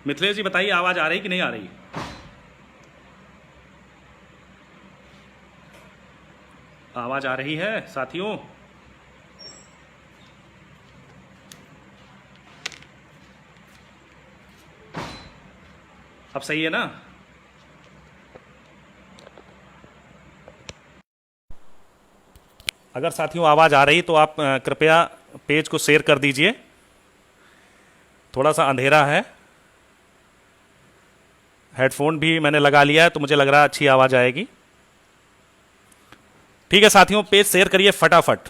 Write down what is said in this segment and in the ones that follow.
मिथिलेश जी बताइए, आवाज आ रही कि नहीं आ रही? आवाज आ रही है साथियों? अब सही है ना? अगर साथियों आवाज आ रही तो आप कृपया पेज को शेयर कर दीजिए। थोड़ा सा अंधेरा है। हेडफोन भी मैंने लगा लिया है तो मुझे लग रहा है अच्छी आवाज आएगी। ठीक है साथियों, पेज शेयर करिए फटाफट।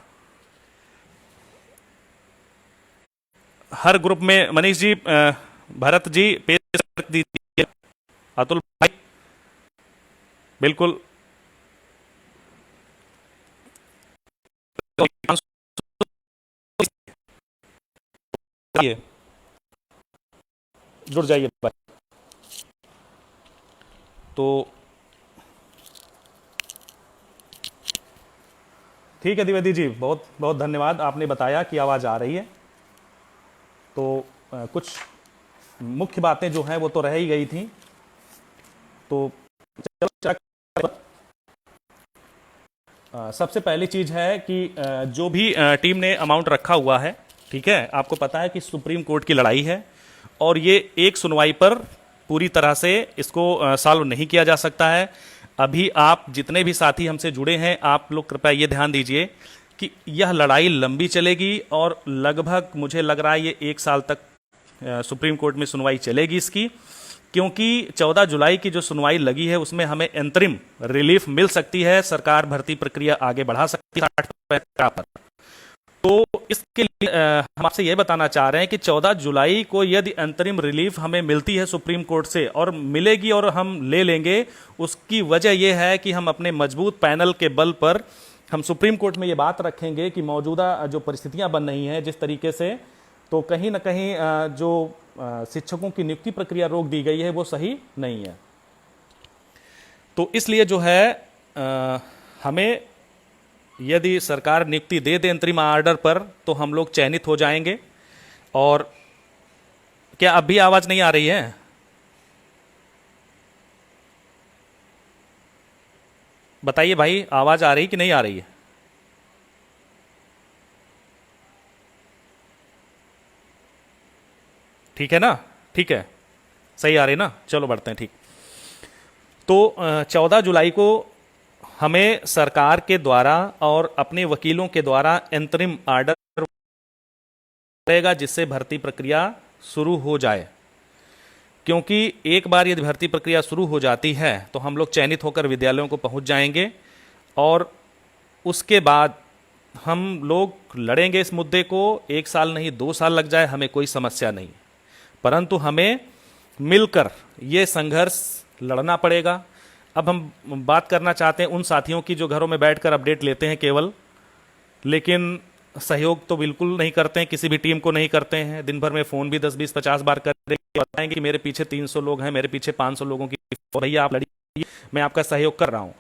हर ग्रुप में मनीष जी, भरत जी पेज शेयर कर दीजिए। अतुल भाई बिल्कुल। जुड़ जाइए भाई। तो ठीक है द्विवेदी जी, बहुत बहुत धन्यवाद, आपने बताया कि आवाज़ आ रही है। तो कुछ मुख्य बातें जो हैं वो तो रह ही गई थी। तो सबसे पहली चीज़ है कि जो भी टीम ने अमाउंट रखा हुआ है, ठीक है, आपको पता है कि सुप्रीम कोर्ट की लड़ाई है और ये एक सुनवाई पर पूरी तरह से इसको सॉल्व नहीं किया जा सकता है। अभी आप जितने भी साथी हमसे जुड़े हैं, आप लोग कृपया ये ध्यान दीजिए कि यह लड़ाई लंबी चलेगी और लगभग मुझे लग रहा है ये 1 साल तक सुप्रीम कोर्ट में सुनवाई चलेगी इसकी, क्योंकि 14 जुलाई की जो सुनवाई लगी है उसमें हमें अंतरिम रिलीफ मिल सकती है, सरकार भर्ती प्रक्रिया आगे बढ़ा सकती है 60 पर। तो इसके लिए हम आपसे यह बताना चाह रहे हैं कि 14 जुलाई को यदि अंतरिम रिलीफ हमें मिलती है सुप्रीम कोर्ट से, और मिलेगी और हम ले लेंगे, उसकी वजह यह है कि हम अपने मजबूत पैनल के बल पर हम सुप्रीम कोर्ट में ये बात रखेंगे कि मौजूदा जो परिस्थितियां बन रही हैं जिस तरीके से, तो कहीं ना कहीं जो शिक्षकों की नियुक्ति प्रक्रिया रोक दी गई है वो सही नहीं है। तो इसलिए जो है हमें यदि सरकार नियुक्ति दे दे अंतरिम आर्डर पर तो हम लोग चयनित हो जाएंगे। और क्या अब भी आवाज नहीं आ रही है? बताइए भाई, आवाज आ रही कि नहीं आ रही है? ठीक है ना? ठीक है, सही आ रही ना? चलो बढ़ते हैं। ठीक। तो 14 जुलाई को हमें सरकार के द्वारा और अपने वकीलों के द्वारा अंतरिम आर्डर रहेगा जिससे भर्ती प्रक्रिया शुरू हो जाए, क्योंकि एक बार यदि भर्ती प्रक्रिया शुरू हो जाती है तो हम लोग चयनित होकर विद्यालयों को पहुंच जाएंगे और उसके बाद हम लोग लड़ेंगे इस मुद्दे को। 1 साल नहीं, 2 साल लग जाए, हमें कोई समस्या नहीं, परंतु हमें मिलकर ये संघर्ष लड़ना पड़ेगा। अब हम बात करना चाहते हैं उन साथियों की जो घरों में बैठकर अपडेट लेते हैं केवल, लेकिन सहयोग तो बिल्कुल नहीं करते हैं, किसी भी टीम को नहीं करते हैं। दिन भर में फ़ोन भी 10 20 50 बार करेंगे, बताएंगे कि मेरे पीछे 300 लोग हैं, मेरे पीछे 500 लोगों की, भैया आप लड़िए, मैं आपका सहयोग कर रहा हूँ।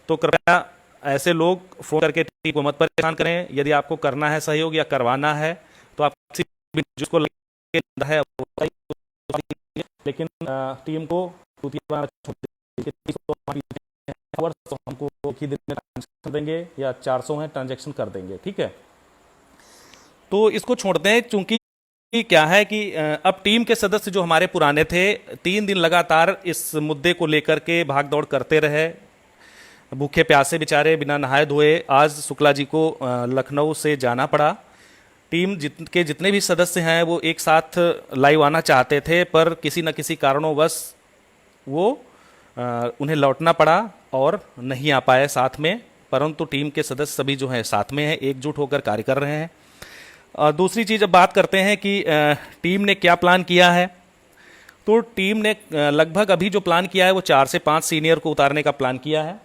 तो कृपया ऐसे लोग फ़ोन करके टीम को मत परेशान करें। यदि आपको करना है सहयोग या करवाना है तो आप किसी भी जिसको है वो बताइए, लेकिन टीम को तो हमको एक ही दिन में ट्रांजेक्शन देंगे या 400 है ट्रांजेक्शन कर देंगे, ठीक है। तो इसको छोड़ते हैं, चूंकि क्या है कि अब टीम के सदस्य जो हमारे पुराने थे 3 दिन लगातार इस मुद्दे को लेकर के भाग दौड़ करते रहे, भूखे प्यासे बेचारे बिना नहाए धोए। आज शुक्ला जी को लखनऊ से जाना पड़ा। टीम के जितने भी सदस्य हैं वो एक साथ लाइव आना चाहते थे, पर किसी न किसी कारणों वो उन्हें लौटना पड़ा और नहीं आ पाए साथ में, परंतु टीम के सदस्य सभी जो हैं साथ में हैं, एकजुट होकर कार्य कर रहे हैं। दूसरी चीज़, अब बात करते हैं कि टीम ने क्या प्लान किया है। तो टीम ने लगभग अभी जो प्लान किया है वो 4 से 5 सीनियर को उतारने का प्लान किया है,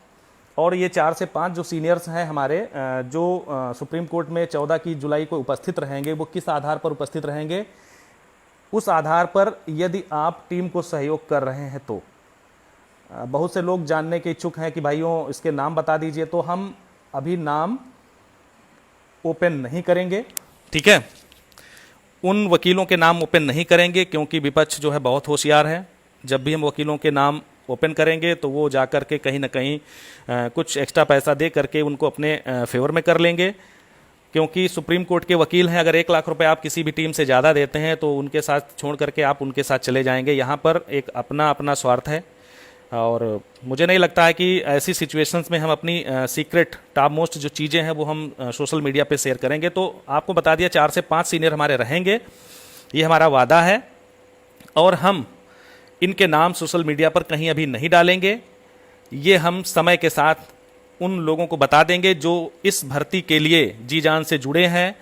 और ये 4 से 5 जो सीनियर्स हैं हमारे, जो सुप्रीम कोर्ट में 14 जुलाई को उपस्थित रहेंगे, वो किस आधार पर उपस्थित रहेंगे, उस आधार पर यदि आप टीम को सहयोग कर रहे हैं तो बहुत से लोग जानने के इच्छुक हैं कि भाइयों इसके नाम बता दीजिए, तो हम अभी नाम ओपन नहीं करेंगे, ठीक है। उन वकीलों के नाम ओपन नहीं करेंगे, क्योंकि विपक्ष जो है बहुत होशियार है। जब भी हम वकीलों के नाम ओपन करेंगे तो वो जा कर के कहीं ना कहीं कुछ एक्स्ट्रा पैसा दे करके उनको अपने फेवर में कर लेंगे, क्योंकि सुप्रीम कोर्ट के वकील हैं। अगर 1 लाख रुपए आप किसी भी टीम से ज़्यादा देते हैं तो उनके साथ छोड़ करके आप उनके साथ चले जाएंगे। यहाँ पर एक अपना अपना स्वार्थ है, और मुझे नहीं लगता है कि ऐसी सिचुएशंस में हम अपनी सीक्रेट टॉप मोस्ट जो चीज़ें हैं वो हम सोशल मीडिया पे शेयर करेंगे। तो आपको बता दिया 4 से 5 सीनियर हमारे रहेंगे, ये हमारा वादा है, और हम इनके नाम सोशल मीडिया पर कहीं अभी नहीं डालेंगे। ये हम समय के साथ उन लोगों को बता देंगे जो इस भर्ती के लिए जी जान से जुड़े हैं,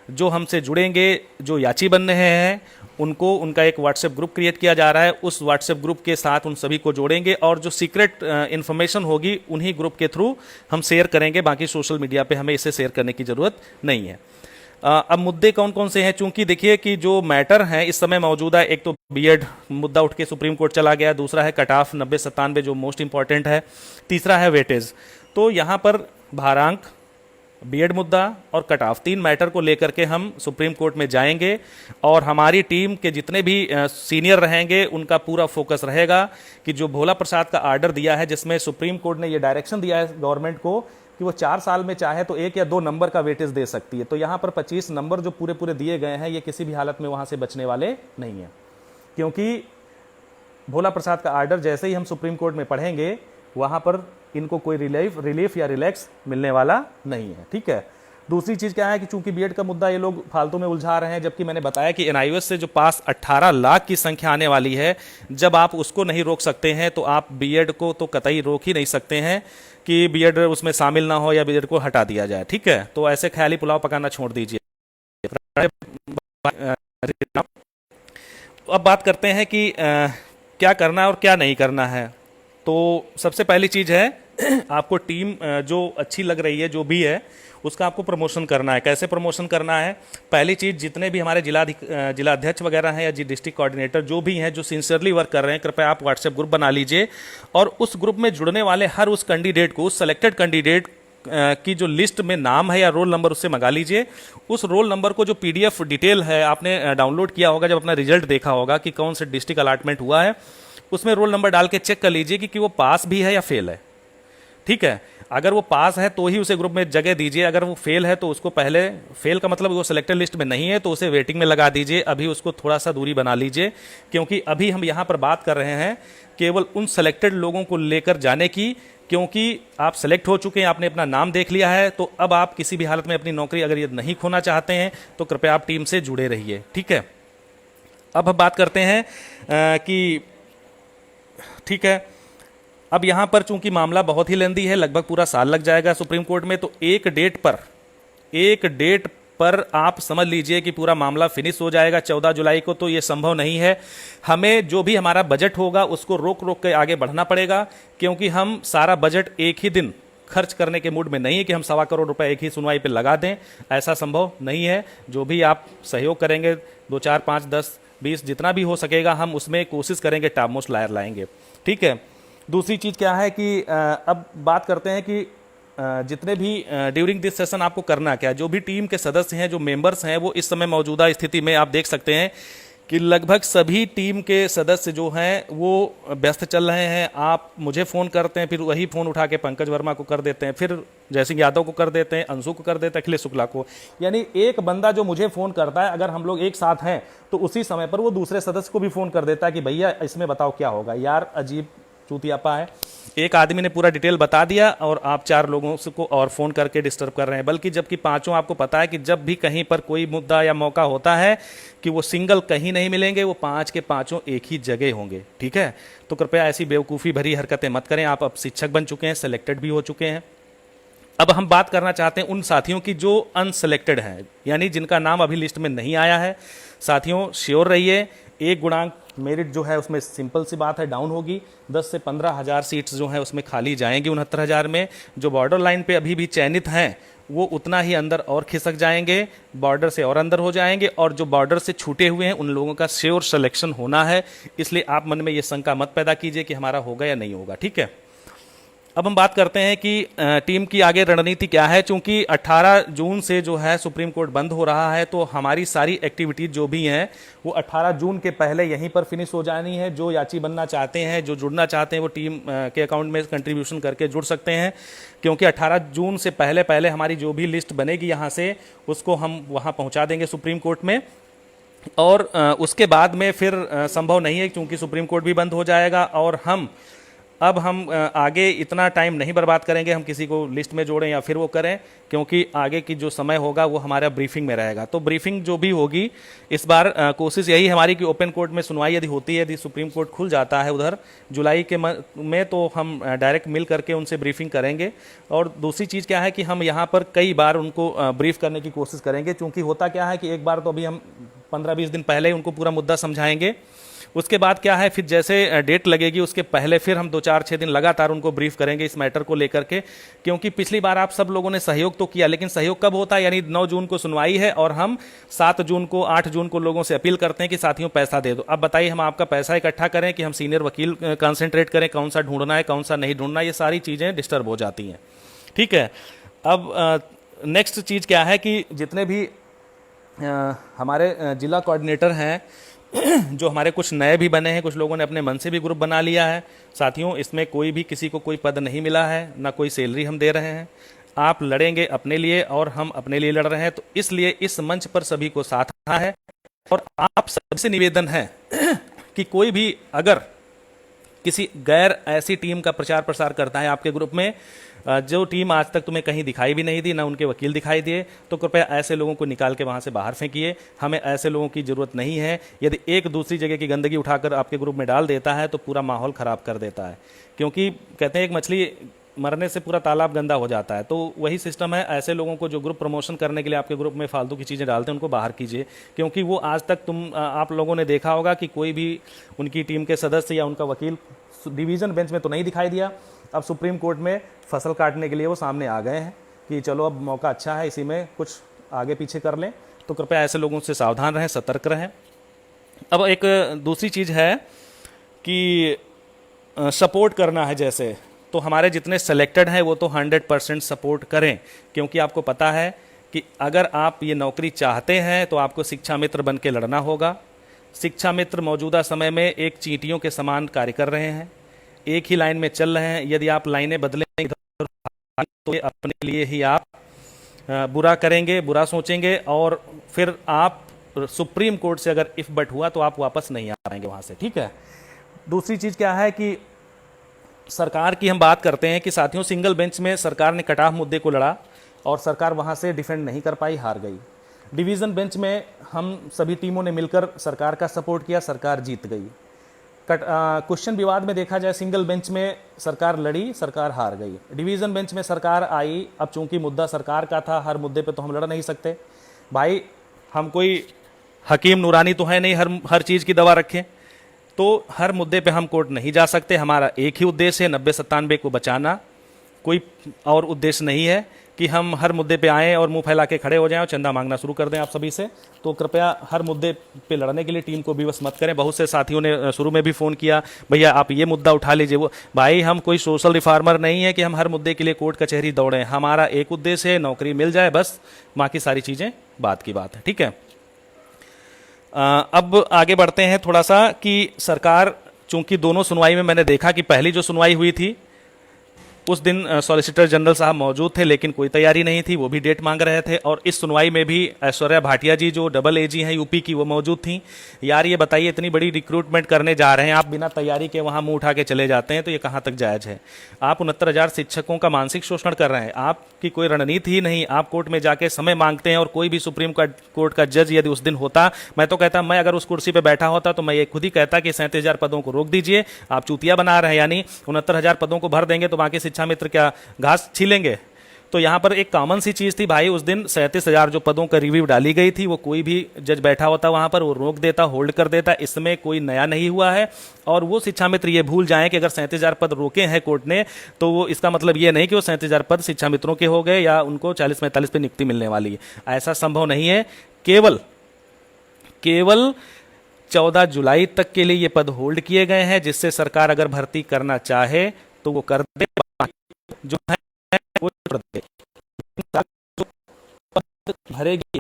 जो हमसे जुड़ेंगे, जो याची बन रहे हैं, उनको उनका एक व्हाट्सएप ग्रुप क्रिएट किया जा रहा है। उस व्हाट्सएप ग्रुप के साथ उन सभी को जोड़ेंगे, और जो सीक्रेट इन्फॉर्मेशन होगी उन्हीं ग्रुप के थ्रू हम शेयर करेंगे। बाकी सोशल मीडिया पे हमें इसे शेयर करने की ज़रूरत नहीं है। अब मुद्दे कौन कौन से हैं? चूंकि देखिए कि जो मैटर हैं इस समय मौजूदा, एक तो बीएड मुद्दा उठ के सुप्रीम कोर्ट चला गया, दूसरा है कट ऑफ 90-97 जो मोस्ट इंपॉर्टेंट है, तीसरा है वेटेज। तो यहाँ पर भारांक, बीएड मुद्दा और कट ऑफ, 3 मैटर को लेकर के हम सुप्रीम कोर्ट में जाएंगे, और हमारी टीम के जितने भी सीनियर रहेंगे उनका पूरा फोकस रहेगा कि जो भोला प्रसाद का आर्डर दिया है, जिसमें सुप्रीम कोर्ट ने ये डायरेक्शन दिया है गवर्नमेंट को कि वो 4 साल में चाहे तो 1 या 2 नंबर का वेटेज दे सकती है। तो यहाँ पर 25 नंबर जो पूरे पूरे दिए गए हैं, ये किसी भी हालत में वहाँ से बचने वाले नहीं हैं, क्योंकि भोला प्रसाद का आर्डर जैसे ही हम सुप्रीम कोर्ट में पढ़ेंगे वहाँ पर इनको कोई रिलीफ या रिलैक्स मिलने वाला नहीं है। ठीक है। दूसरी चीज़ क्या है कि चूंकि बीएड का मुद्दा ये लोग फालतू में उलझा रहे हैं, जबकि मैंने बताया कि एनआईओएस से जो पास 18 लाख की संख्या आने वाली है, जब आप उसको नहीं रोक सकते हैं तो आप बीएड को तो कतई रोक ही नहीं सकते हैं कि बीएड उसमें शामिल ना हो या बीएड को हटा दिया जाए। ठीक है। तो ऐसे ख्याली पुलाव पकाना छोड़ दीजिए। अब बात करते हैं कि क्या करना है और क्या नहीं करना है। तो सबसे पहली चीज़ है आपको टीम जो अच्छी लग रही है जो भी है उसका आपको प्रमोशन करना है। कैसे प्रमोशन करना है? पहली चीज़, जितने भी हमारे जिलाध्यक्ष वगैरह हैं या डिस्ट्रिक्ट कोऑर्डिनेटर जो भी हैं, जो सिंसियरली वर्क कर रहे हैं, कृपया आप व्हाट्सएप ग्रुप बना लीजिए, और उस ग्रुप में जुड़ने वाले हर उस कैंडिडेट को, उस सेलेक्टेड कैंडिडेट की जो लिस्ट में नाम है या रोल नंबर उससे मंगा लीजिए। उस रोल नंबर को जो पीडीएफ डिटेल है आपने डाउनलोड किया होगा जब अपना रिजल्ट देखा होगा कि कौन से डिस्ट्रिक्ट अलॉटमेंट हुआ है, उसमें रोल नंबर डाल के चेक कर लीजिए कि वो पास भी है या फेल है। ठीक है। अगर वो पास है तो ही उसे ग्रुप में जगह दीजिए, अगर वो फेल है तो उसको पहले, फेल का मतलब वो सिलेक्टेड लिस्ट में नहीं है तो उसे वेटिंग में लगा दीजिए। अभी उसको थोड़ा सा दूरी बना लीजिए, क्योंकि अभी हम यहाँ पर बात कर रहे हैं केवल उन सेलेक्टेड लोगों को लेकर जाने की, क्योंकि आप सेलेक्ट हो चुके हैं, आपने अपना नाम देख लिया है, तो अब आप किसी भी हालत में अपनी नौकरी अगर ये नहीं खोना चाहते हैं तो कृपया आप टीम से जुड़े रहिए। ठीक है। अब हम बात करते हैं कि ठीक है, अब यहाँ पर चूंकि मामला बहुत ही लेंदी है, लगभग पूरा साल लग जाएगा सुप्रीम कोर्ट में, तो एक डेट पर आप समझ लीजिए कि पूरा मामला फिनिश हो जाएगा 14 जुलाई को। तो ये संभव नहीं है। हमें जो भी हमारा बजट होगा उसको रोक रोक के आगे बढ़ना पड़ेगा, क्योंकि हम सारा बजट एक ही दिन खर्च करने के मूड में नहीं है कि हम 1.25 करोड़ रुपए एक ही सुनवाई पे लगा दें। ऐसा संभव नहीं है। जो भी आप सहयोग करेंगे, 2, 4, 5, 10, 20 जितना भी हो सकेगा, हम उसमें कोशिश करेंगे टॉप मोस्ट लायर लाएंगे। ठीक है। दूसरी चीज़ क्या है कि अब बात करते हैं कि जितने भी ड्यूरिंग दिस सेशन आपको करना क्या है। जो भी टीम के सदस्य हैं, जो मेंबर्स हैं, वो इस समय मौजूदा स्थिति में आप देख सकते हैं कि लगभग सभी टीम के सदस्य जो हैं वो व्यस्त चल रहे हैं। आप मुझे फ़ोन करते हैं, फिर वही फ़ोन उठा के पंकज वर्मा को कर देते हैं, फिर जयसिंह यादव को कर देते हैं, अंशु को कर देते हैं, अखिलेश शुक्ला को। यानी एक बंदा जो मुझे फ़ोन करता है, अगर हम लोग एक साथ हैं तो उसी समय पर वो दूसरे सदस्य को भी फ़ोन कर देता है कि भैया इसमें बताओ क्या होगा। यार अजीब चूतियापा है। एक आदमी ने पूरा डिटेल बता दिया और आप 4 लोगों को और फ़ोन करके डिस्टर्ब कर रहे हैं। बल्कि जबकि पांचों, आपको पता है कि जब भी कहीं पर कोई मुद्दा या मौका होता है कि वो सिंगल कहीं नहीं मिलेंगे, वो 5 के 5 एक ही जगह होंगे। ठीक है। तो कृपया ऐसी बेवकूफ़ी भरी हरकतें मत करें। आप अब शिक्षक बन चुके हैं, सेलेक्टेड भी हो चुके हैं। अब हम बात करना चाहते हैं उन साथियों की जो अनसेलेक्टेड हैं, यानी जिनका नाम अभी लिस्ट में नहीं आया है। साथियों श्योर रहिए, 1 गुणांक मेरिट जो है उसमें सिंपल सी बात है डाउन होगी। 10 से 15 हज़ार सीट्स जो हैं उसमें खाली जाएंगी 69,000 में। जो बॉर्डर लाइन पे अभी भी चयनित हैं वो उतना ही अंदर और खिसक जाएंगे, बॉर्डर से और अंदर हो जाएंगे, और जो बॉर्डर से छूटे हुए हैं उन लोगों का श्योर सिलेक्शन होना है। इसलिए आप मन में ये शंका मत पैदा कीजिए कि हमारा होगा या नहीं होगा। ठीक है। अब हम बात करते हैं कि टीम की आगे रणनीति क्या है। चूंकि 18 जून से जो है सुप्रीम कोर्ट बंद हो रहा है, तो हमारी सारी एक्टिविटीज जो भी हैं वो 18 जून के पहले यहीं पर फिनिश हो जानी है। जो याची बनना चाहते हैं, जो जुड़ना चाहते हैं, वो टीम के अकाउंट में कंट्रीब्यूशन करके जुड़ सकते हैं, क्योंकि 18 जून से पहले पहले हमारी जो भी लिस्ट बनेगी यहाँ से उसको हम वहाँ पहुँचा देंगे सुप्रीम कोर्ट में। और उसके बाद में फिर संभव नहीं है, क्योंकि सुप्रीम कोर्ट भी बंद हो जाएगा। और हम आगे इतना टाइम नहीं बर्बाद करेंगे हम किसी को लिस्ट में जोड़ें या फिर वो करें, क्योंकि आगे की जो समय होगा वो हमारा ब्रीफिंग में रहेगा। तो ब्रीफिंग जो भी होगी इस बार कोशिश यही हमारी कि ओपन कोर्ट में सुनवाई यदि होती है, यदि सुप्रीम कोर्ट खुल जाता है उधर जुलाई के में, तो हम डायरेक्ट मिल करके उनसे ब्रीफिंग करेंगे। और दूसरी चीज़ क्या है कि हम यहाँ पर कई बार उनको ब्रीफ करने की कोशिश करेंगे, क्योंकि होता क्या है कि एक बार तो अभी हम 15-20 दिन पहले ही उनको पूरा मुद्दा समझाएंगे। उसके बाद क्या है, फिर जैसे डेट लगेगी उसके पहले फिर हम 2-4-6 दिन लगातार उनको ब्रीफ करेंगे इस मैटर को लेकर के। क्योंकि पिछली बार आप सब लोगों ने सहयोग तो किया, लेकिन सहयोग कब होता है, यानी 9 जून को सुनवाई है और हम 7 जून को 8 जून को लोगों से अपील करते हैं कि साथियों पैसा दे दो। अब बताइए हम आपका पैसा इकट्ठा करें कि हम सीनियर वकील कंसंट्रेट करें, कौन सा ढूंढना है कौन सा नहीं ढूंढना, ये सारी चीज़ें डिस्टर्ब हो जाती हैं। ठीक है, अब नेक्स्ट चीज़ क्या है कि जितने भी हमारे जिला कोऑर्डिनेटर हैं जो हमारे कुछ नए भी बने हैं, कुछ लोगों ने अपने मन से भी ग्रुप बना लिया है। साथियों, इसमें कोई भी किसी को कोई पद नहीं मिला है, ना कोई सैलरी हम दे रहे हैं। आप लड़ेंगे अपने लिए और हम अपने लिए लड़ रहे हैं, तो इसलिए इस मंच पर सभी को साथ आना है। और आप सबसे निवेदन है कि कोई भी अगर किसी गैर ऐसी टीम का प्रचार प्रसार करता है आपके ग्रुप में, जो टीम आज तक तुम्हें कहीं दिखाई भी नहीं दी, ना उनके वकील दिखाई दिए, तो कृपया ऐसे लोगों को निकाल के वहाँ से बाहर फेंकिए। हमें ऐसे लोगों की ज़रूरत नहीं है। यदि एक दूसरी जगह की गंदगी उठाकर आपके ग्रुप में डाल देता है तो पूरा माहौल ख़राब कर देता है। क्योंकि कहते हैं एक मछली मरने से पूरा तालाब गंदा हो जाता है, तो वही सिस्टम है। ऐसे लोगों को जो ग्रुप प्रमोशन करने के लिए आपके ग्रुप में फालतू की चीज़ें डालते हैं उनको बाहर कीजिए। क्योंकि वो आज तक आप लोगों ने देखा होगा कि कोई भी उनकी टीम के सदस्य या उनका वकील डिवीज़न बेंच में तो नहीं दिखाई दिया। अब सुप्रीम कोर्ट में फसल काटने के लिए वो सामने आ गए हैं कि चलो अब मौका अच्छा है, इसी में कुछ आगे पीछे कर लें। तो कृपया ऐसे लोगों से सावधान रहें, सतर्क रहें। अब एक दूसरी चीज़ है कि सपोर्ट करना है, जैसे तो हमारे जितने सेलेक्टेड हैं वो तो 100% सपोर्ट करें। क्योंकि आपको पता है कि अगर आप ये नौकरी चाहते हैं तो आपको शिक्षा मित्र बन के लड़ना होगा। शिक्षा मित्र मौजूदा समय में एक चींटियों के समान कार्य कर रहे हैं, एक ही लाइन में चल रहे हैं। यदि आप लाइनें बदलेंगे तो ये अपने लिए ही आप बुरा करेंगे, बुरा सोचेंगे, और फिर आप सुप्रीम कोर्ट से अगर इफ बट हुआ तो आप वापस नहीं आ पाएंगे वहाँ से। ठीक है, दूसरी चीज़ क्या है कि सरकार की हम बात करते हैं कि साथियों सिंगल बेंच में सरकार ने कट ऑफ मुद्दे को लड़ा और सरकार वहाँ से डिफेंड नहीं कर पाई, हार गई। डिवीज़न बेंच में हम सभी टीमों ने मिलकर सरकार का सपोर्ट किया, सरकार जीत गई। क्वेश्चन विवाद में देखा जाए सिंगल बेंच में सरकार लड़ी, सरकार हार गई। डिवीज़न बेंच में सरकार आई। अब चूंकि मुद्दा सरकार का था, हर मुद्दे पे तो हम लड़ नहीं सकते भाई। हम कोई हकीम नूरानी तो है नहीं हर चीज़ की दवा रखें, तो हर मुद्दे पे हम कोर्ट नहीं जा सकते। हमारा एक ही उद्देश्य है 90-97 को बचाना, कोई और उद्देश्य नहीं है कि हम हर मुद्दे पे आएँ और मुंह फैला के खड़े हो जाएं और चंदा मांगना शुरू कर दें आप सभी से। तो कृपया हर मुद्दे पे लड़ने के लिए टीम को विवश मत करें। बहुत से साथियों ने शुरू में भी फ़ोन किया, भैया आप ये मुद्दा उठा लीजिए। वो भाई, हम कोई सोशल रिफॉर्मर नहीं है कि हम हर मुद्दे के लिए कोर्ट कचहरी दौड़ें। हमारा एक उद्देश्य है, नौकरी मिल जाए बस, बाकी सारी चीज़ें बाद की बात है। ठीक है, अब आगे बढ़ते हैं थोड़ा सा कि सरकार, चूंकि दोनों सुनवाई में मैंने देखा कि पहली जो सुनवाई हुई थी उस दिन सॉलिसिटर जनरल साहब मौजूद थे, लेकिन कोई तैयारी नहीं थी, वो भी डेट मांग रहे थे। और इस सुनवाई में भी ऐश्वर्या भाटिया जी जो डबल एजी हैं यूपी की, वो मौजूद थी। यार ये बताइए, इतनी बड़ी रिक्रूटमेंट करने जा रहे हैं आप, बिना तैयारी के वहाँ मुंह उठा के चले जाते हैं, तो ये कहाँ तक जायज़ है? आप 69,000 शिक्षकों का मानसिक शोषण कर रहे हैं। आपकी कोई रणनीति ही नहीं। आप कोर्ट में जाके समय मांगते हैं, और कोई भी सुप्रीम कोर्ट का जज यदि उस दिन होता, मैं तो कहता, मैं अगर उस कुर्सी पर बैठा होता तो मैं ये खुद ही कहता कि 37,000 पदों को रोक दीजिए, आप चूतिया बना रहे हैं। यानी 69,000 पदों को भर देंगे तो बाकी शिक्षा मित्र क्या घास छीलेंगे? तो यहाँ पर एक कॉमन सी चीज़ थी भाई, उस दिन 37,000 जो पदों का रिव्यू डाली गई थी, वो कोई भी जज बैठा होता वहाँ पर वो रोक देता, होल्ड कर देता। इसमें कोई नया नहीं हुआ है। और वो शिक्षा मित्र ये भूल जाएं कि अगर 37,000 पद रोके हैं कोर्ट ने, तो वो इसका मतलब ये नहीं कि वो 37,000 पद शिक्षा मित्रों के हो गए या उनको 40-45 पे नियुक्ति मिलने वाली है। ऐसा संभव नहीं है। केवल 14 जुलाई तक के लिए ये पद होल्ड किए गए हैं, जिससे सरकार अगर भर्ती करना चाहे तो वो कर दे। जो है वो भरेगी,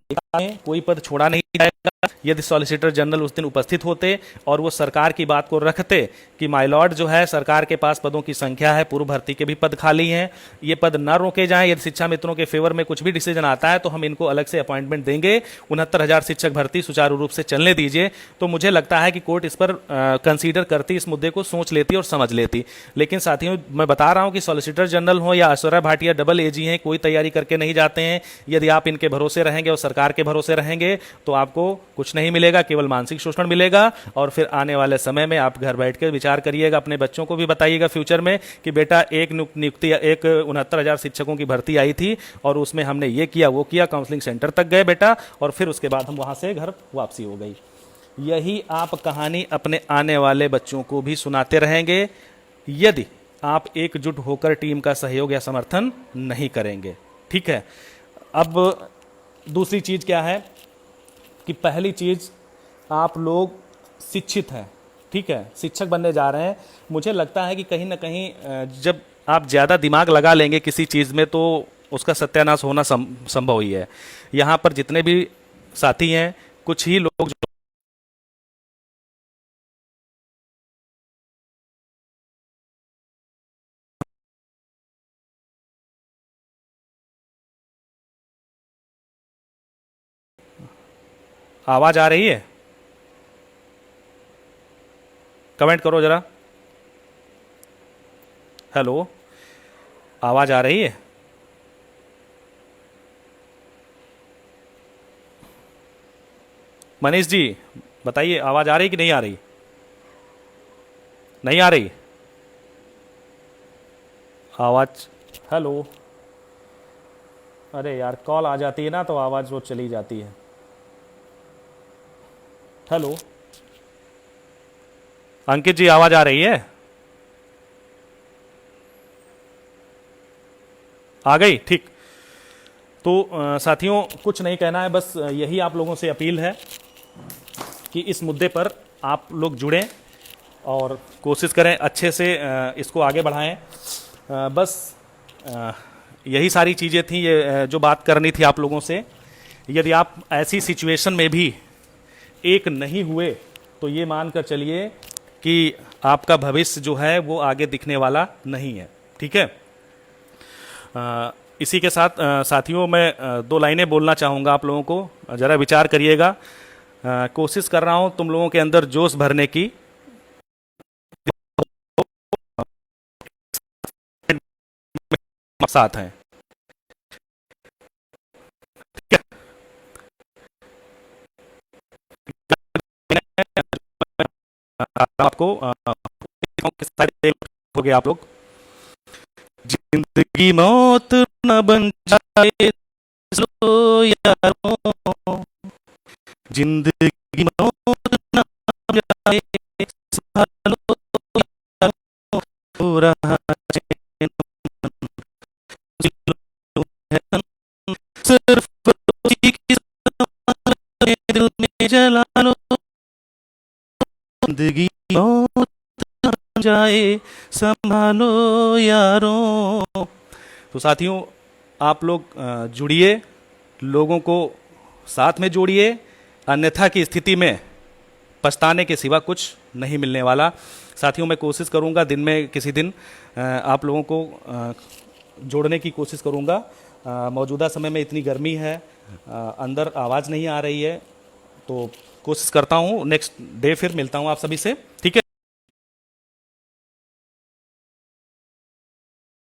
कोई पद छोड़ा नहीं जाएगा। यदि सॉलिसिटर जनरल उस दिन उपस्थित होते और वो सरकार की बात को रखते कि माय लॉर्ड जो है सरकार के पास पदों की संख्या है, पूर्व भर्ती के भी पद खाली हैं, ये पद न रोके जाएं, यदि शिक्षा मित्रों के फेवर में कुछ भी डिसीजन आता है तो हम इनको अलग से अपॉइंटमेंट देंगे, 69,000 शिक्षक भर्ती सुचारू रूप से चलने दीजिए, तो मुझे लगता है कि कोर्ट इस पर कंसीडर करती, इस मुद्दे को सोच लेती और समझ लेती। लेकिन साथियों, मैं बता रहा हूं कि सॉलिसिटर जनरल हो या ऐश्वर्या भाटिया डबल एजी हैं, कोई तैयारी करके नहीं जाते हैं। यदि आप इनके भरोसे रहेंगे और सरकार के भरोसे रहेंगे तो आपको कुछ नहीं मिलेगा, केवल मानसिक शोषण मिलेगा। और फिर आने वाले समय में आप घर बैठ कर विचार करिएगा, अपने बच्चों को भी बताइएगा फ्यूचर में कि बेटा एक नियुक्ति, एक 69,000 शिक्षकों की भर्ती आई थी और उसमें हमने ये किया वो किया, काउंसलिंग सेंटर तक गए बेटा, और फिर उसके बाद हम वहां से घर वापसी हो गई। यही आप कहानी अपने आने वाले बच्चों को भी सुनाते रहेंगे यदि आप एकजुट होकर टीम का सहयोग या समर्थन नहीं करेंगे। ठीक है। अब दूसरी चीज क्या है कि पहली चीज, आप लोग शिक्षित हैं, ठीक है, शिक्षक बनने जा रहे हैं। मुझे लगता है कि कहीं ना कहीं जब आप ज़्यादा दिमाग लगा लेंगे किसी चीज़ में तो उसका सत्यानाश होना संभव ही है। यहाँ पर जितने भी साथी हैं, कुछ ही लोग जो आवाज़ आ रही है, कमेंट करो जरा। हेलो, आवाज़ आ रही है? मनीष जी बताइए, आवाज़ आ रही कि नहीं आ रही? नहीं आ रही आवाज़? हेलो, अरे यार, कॉल आ जाती है ना तो आवाज़ वो चली जाती है। हेलो, अंकित जी आवाज़ आ रही है? आ गई, ठीक। तो साथियों, कुछ नहीं कहना है, बस यही आप लोगों से अपील है कि इस मुद्दे पर आप लोग जुड़ें और कोशिश करें अच्छे से इसको आगे बढ़ाएं। बस यही सारी चीज़ें थी, ये जो बात करनी थी आप लोगों से। यदि आप ऐसी सिचुएशन में भी एक नहीं हुए तो ये मानकर चलिए कि आपका भविष्य जो है वो आगे दिखने वाला नहीं है। ठीक है। इसी के साथ साथियों, मैं दो लाइनें बोलना चाहूँगा आप लोगों को, ज़रा विचार करिएगा। कोशिश कर रहा हूँ तुम लोगों के अंदर जोश भरने की। साथ हैं, ठीक है। आपको हो गया आप लोग, जिंदगी मौत न बन जाए यारों, जिंदगी मौत न बन जाए यारों, हो रहा चैन है सिर्फ उसी की दिल में जला लो, जिंदगी मौत न बन जाए संभालो यारों। तो साथियों, आप लोग जुड़िए, लोगों को साथ में जोड़िए, अन्यथा की स्थिति में पछताने के सिवा कुछ नहीं मिलने वाला। साथियों, मैं कोशिश करूंगा दिन में किसी दिन आप लोगों को जोड़ने की कोशिश करूंगा। मौजूदा समय में इतनी गर्मी है, अंदर आवाज़ नहीं आ रही है, तो कोशिश करता हूं नेक्स्ट डे फिर मिलता हूं आप सभी से। ठीक है।